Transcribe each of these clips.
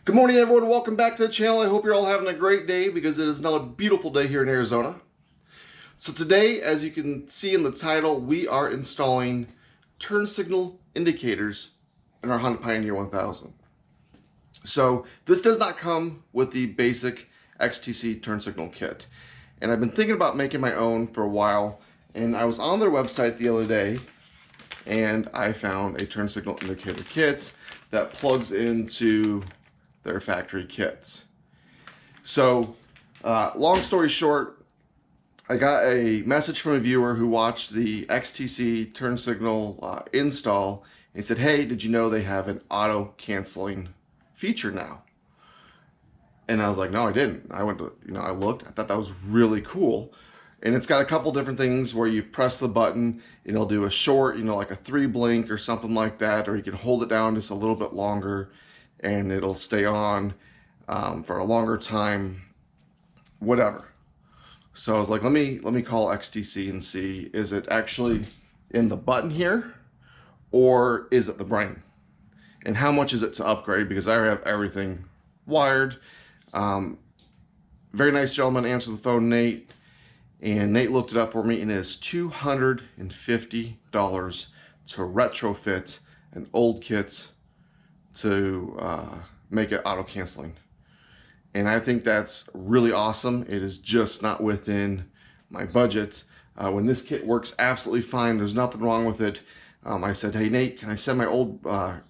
Good morning, everyone. Welcome back to the channel. I hope you're all having a great day because it is another beautiful day here in Arizona. So today, as you can see in the title, we are installing turn signal indicators in our Honda Pioneer 1000. So this does not come with the basic XTC turn signal kit. And I've been thinking about making my own for a while. And I was on their website the other day and I found a turn signal indicator kit that plugs into their factory kits. So long story short, I got a message from a viewer who watched the XTC turn signal install and he said, hey, did you know they have an auto canceling feature now? And I was like, no, I didn't. I went to, I looked, I thought that was really cool. And it's got a couple different things where you press the button and it'll do a short, like a 3 blink or something like that, or you can hold it down just a little bit longer and it'll stay on for a longer time, whatever. So I was like, let me call XTC and see, is it actually in the button here or is it the brain? And how much is it to upgrade? Because I have everything wired. Very nice gentleman answered the phone, Nate. And Nate looked it up for me and it is $250 to retrofit an old kit to make it auto canceling. And I think that's really awesome. It is just not within my budget. When this kit works absolutely fine, there's nothing wrong with it. I said, hey Nate, can I send my old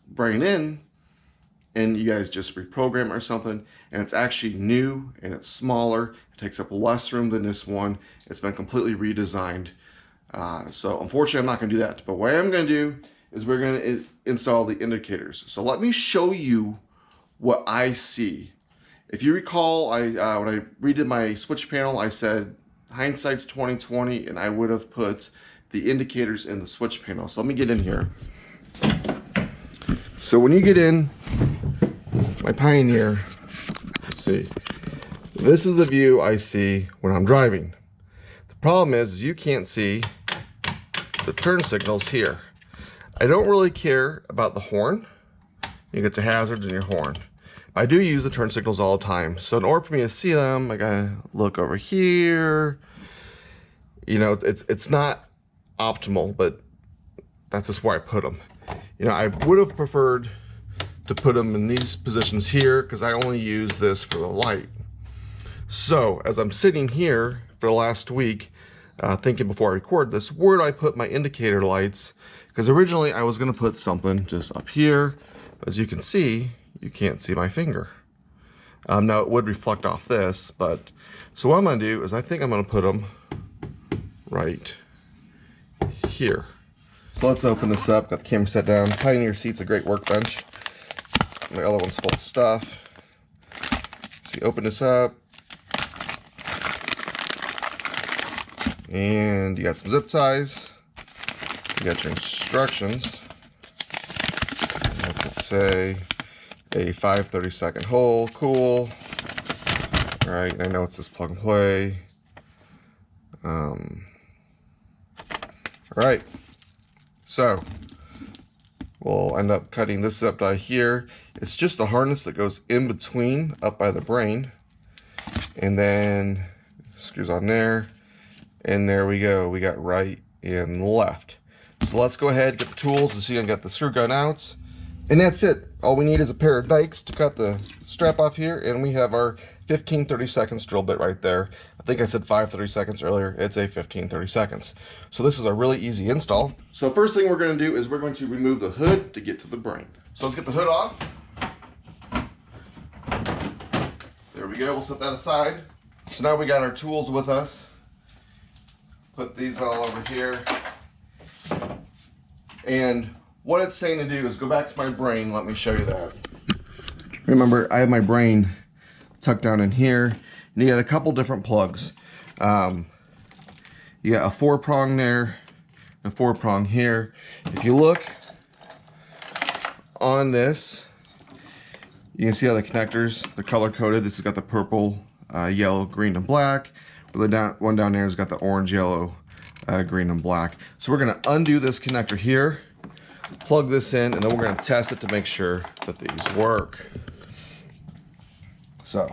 brain in and you guys just reprogram it or something? And it's actually new and it's smaller. It takes up less room than this one. It's been completely redesigned. So unfortunately, I'm not gonna do that. But what I'm gonna do is we're gonna install the indicators. So let me show you what I see. If you recall, when I redid my switch panel, I said hindsight's 20/20, and I would have put the indicators in the switch panel. So let me get in here. So when you get in my Pioneer, let's see, this is the view I see when I'm driving. The problem is you can't see the turn signals here. I don't really care about the horn. You get the hazards in your horn. I do use the turn signals all the time. So in order for me to see them, I gotta look over here. It's not optimal, but that's just where I put them. I would have preferred to put them in these positions here because I only use this for the light. So as I'm sitting here for the last week, thinking before I record this, where do I put my indicator lights? Because originally I was going to put something just up here. As you can see, you can't see my finger. Now it would reflect off this, but so what I'm going to do is I think I'm going to put them right here. So let's open this up. Got the camera set down. Pioneer seat's a great workbench. My other one's full of stuff. So you open this up. And you got some zip ties. You got your instructions. What's it say? A 5/32 hole. Cool. All right, I know it's this plug and play. All right. So we'll end up cutting this zip tie here. It's just the harness that goes in between up by the brain. And then screws on there. And there we go. We got right and left. So let's go ahead, get the tools to see I got the screw gun out. And that's it. All we need is a pair of dikes to cut the strap off here. And we have our 15/32 drill bit right there. I think I said 5/32 earlier. It's a 15/32. So this is a really easy install. So first thing we're going to do is we're going to remove the hood to get to the brain. So let's get the hood off. There we go. We'll set that aside. So now we got our tools with us. Put these all over here. And what it's saying to do is go back to my brain. Let me show you that. Remember, I have my brain tucked down in here. And you got a couple different plugs. You got a 4-prong there, a 4-prong here. If you look on this, you can see how the connectors, they're color coded. This has got the purple, yellow, green, and black. The one down there has got the orange, yellow, green, and black. So we're going to undo this connector here, plug this in, and then we're going to test it to make sure that these work. So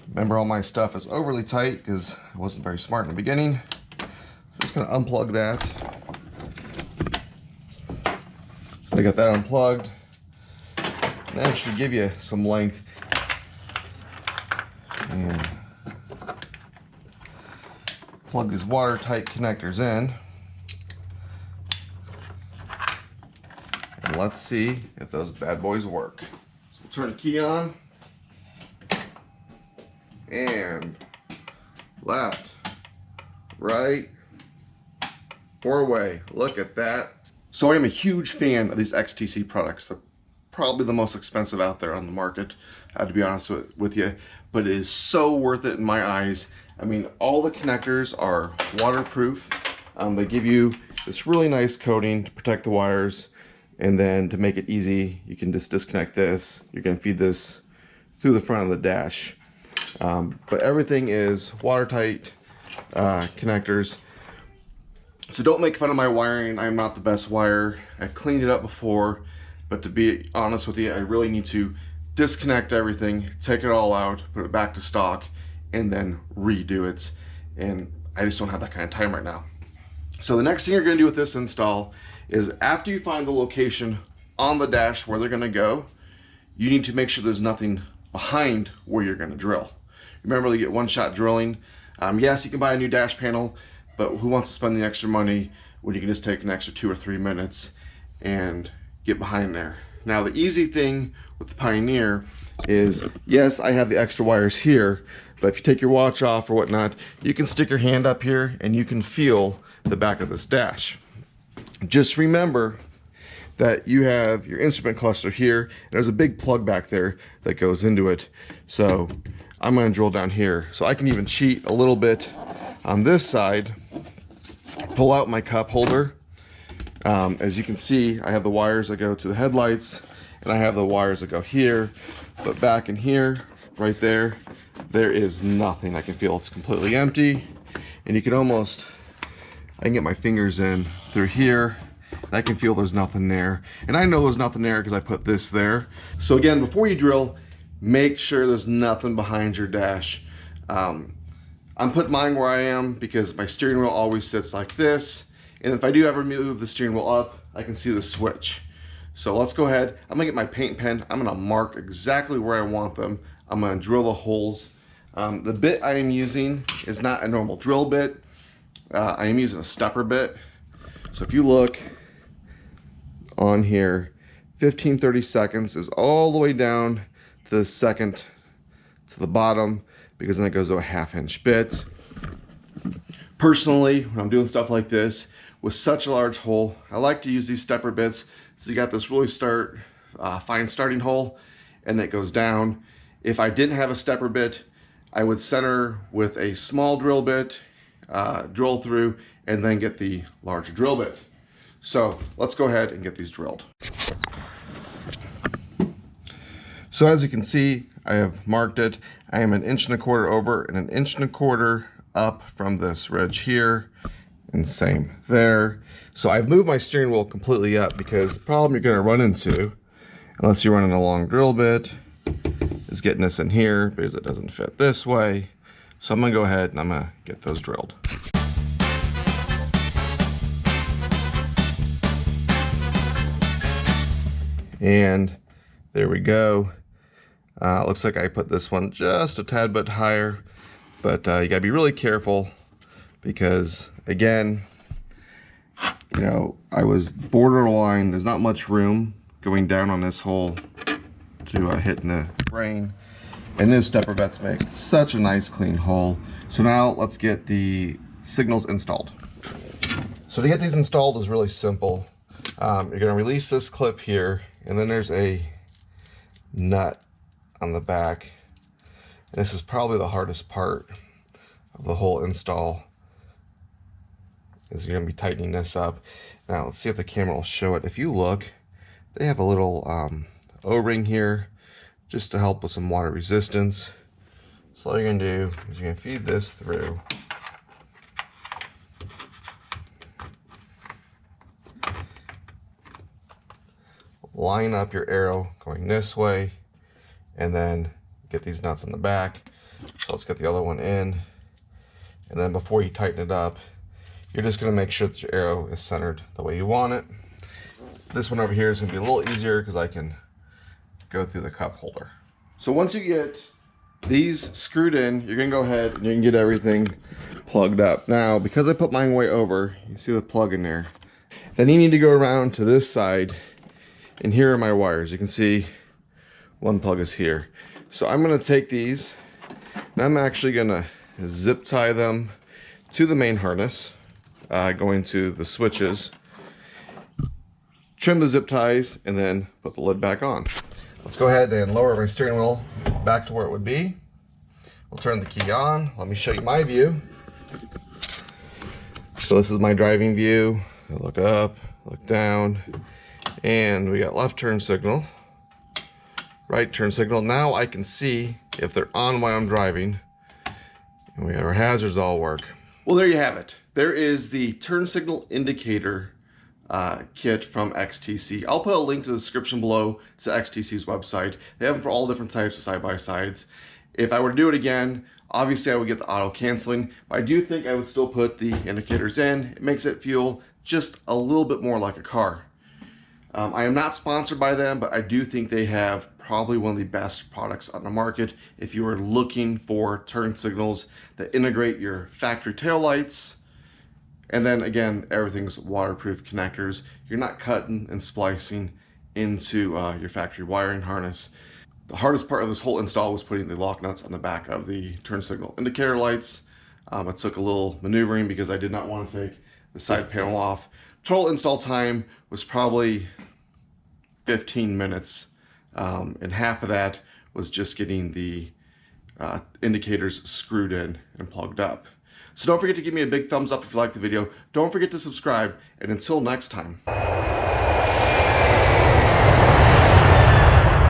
remember, all my stuff is overly tight because I wasn't very smart in the beginning. So I'm just going to unplug that. So I got that unplugged. And that should give you some length. And plug these watertight connectors in. And let's see if those bad boys work. So we'll turn the key on. And left, right, four-way. Look at that. So I am a huge fan of these XTC products. They're probably the most expensive out there on the market, to be honest with you. But it is so worth it in my eyes. I mean, all the connectors are waterproof. They give you this really nice coating to protect the wires. And then to make it easy, you can just disconnect this. You can feed this through the front of the dash. But everything is watertight connectors. So don't make fun of my wiring. I'm not the best wire. I've cleaned it up before, but to be honest with you, I really need to disconnect everything, take it all out, put it back to stock, and then redo it. And I just don't have that kind of time right now. So the next thing you're going to do with this install is, after you find the location on the dash where they're going to go, you need to make sure there's nothing behind where you're going to drill. Remember, you get one-shot drilling. Yes, you can buy a new dash panel, but who wants to spend the extra money when you can just take an extra 2 or 3 minutes and get behind there? Now, the easy thing with the Pioneer is, yes, I have the extra wires here, but if you take your watch off or whatnot, you can stick your hand up here and you can feel the back of this dash. Just remember that you have your instrument cluster here, and there's a big plug back there that goes into it. So I'm going to drill down here. So I can even cheat a little bit on this side, pull out my cup holder. As you can see, I have the wires that go to the headlights, and I have the wires that go here. But back in here, right there, there is nothing. I can feel it's completely empty. And you can almost, I can get my fingers in through here, and I can feel there's nothing there. And I know there's nothing there because I put this there. So again, before you drill, make sure there's nothing behind your dash. I'm putting mine where I am because my steering wheel always sits like this. And if I do ever move the steering wheel up, I can see the switch. So let's go ahead. I'm gonna get my paint pen. I'm gonna mark exactly where I want them. I'm gonna drill the holes. The bit I am using is not a normal drill bit. I am using a stepper bit. So if you look on here, 15-30 seconds is all the way down to the second to the bottom, because then it goes to a 1/2-inch bit. Personally, when I'm doing stuff like this with such a large hole, I like to use these stepper bits. So you got this really fine starting hole, and it goes down. If I didn't have a stepper bit, I would center with a small drill bit, drill through, and then get the larger drill bit. So let's go ahead and get these drilled. So as you can see, I have marked it. I am 1 1/4 inch over and 1 1/4 inch up from this ridge here, and same there. So I've moved my steering wheel completely up, because the problem you're going to run into, unless you're running a long drill bit, is getting this in here because it doesn't fit this way. So I'm going to go ahead and I'm going to get those drilled. And there we go. Looks like I put this one just a tad bit higher, but you gotta be really careful, because again, you know, I was borderline. There's not much room going down on this hole to hit in the brain, and these stepper bits make such a nice clean hole. So now let's get the signals installed. So to get these installed is really simple. You're gonna release this clip here, and then there's a nut on the back. And this is probably the hardest part of the whole install, is you're going to be tightening this up. Now let's see if the camera will show it. If you look, they have a little O-ring here just to help with some water resistance. So all you're going to do is you're going to feed this through. Line up your arrow going this way, and then get these nuts in the back. So let's get the other one in. And then before you tighten it up, you're just gonna make sure that your arrow is centered the way you want it. This one over here is gonna be a little easier because I can go through the cup holder. So once you get these screwed in, you're gonna go ahead and you can get everything plugged up. Now, because I put mine way over, you see the plug in there. Then you need to go around to this side, and here are my wires. You can see one plug is here. So I'm gonna take these, and I'm actually gonna zip tie them to the main harness, going to the switches, trim the zip ties, and then put the lid back on. Let's go ahead and lower my steering wheel back to where it would be. We'll turn the key on. Let me show you my view. So this is my driving view. I look up, look down, and we got left turn signal, right turn signal. Now I can see if they're on while I'm driving, and we got our hazards all work. Well, there you have it. There is the turn signal indicator kit from XTC. I'll put a link to the description below to XTC's website. They have them for all different types of side-by-sides. If I were to do it again, obviously I would get the auto canceling, but I do think I would still put the indicators in. It makes it feel just a little bit more like a car. I am not sponsored by them, but I do think they have probably one of the best products on the market if you are looking for turn signals that integrate your factory taillights. And then again, everything's waterproof connectors. You're not cutting and splicing into your factory wiring harness. The hardest part of this whole install was putting the lock nuts on the back of the turn signal indicator lights. It took a little maneuvering because I did not want to take the side panel off. Total install time was probably 15 minutes, and half of that was just getting the indicators screwed in and plugged up. So don't forget to give me a big thumbs up if you liked the video. Don't forget to subscribe, and until next time.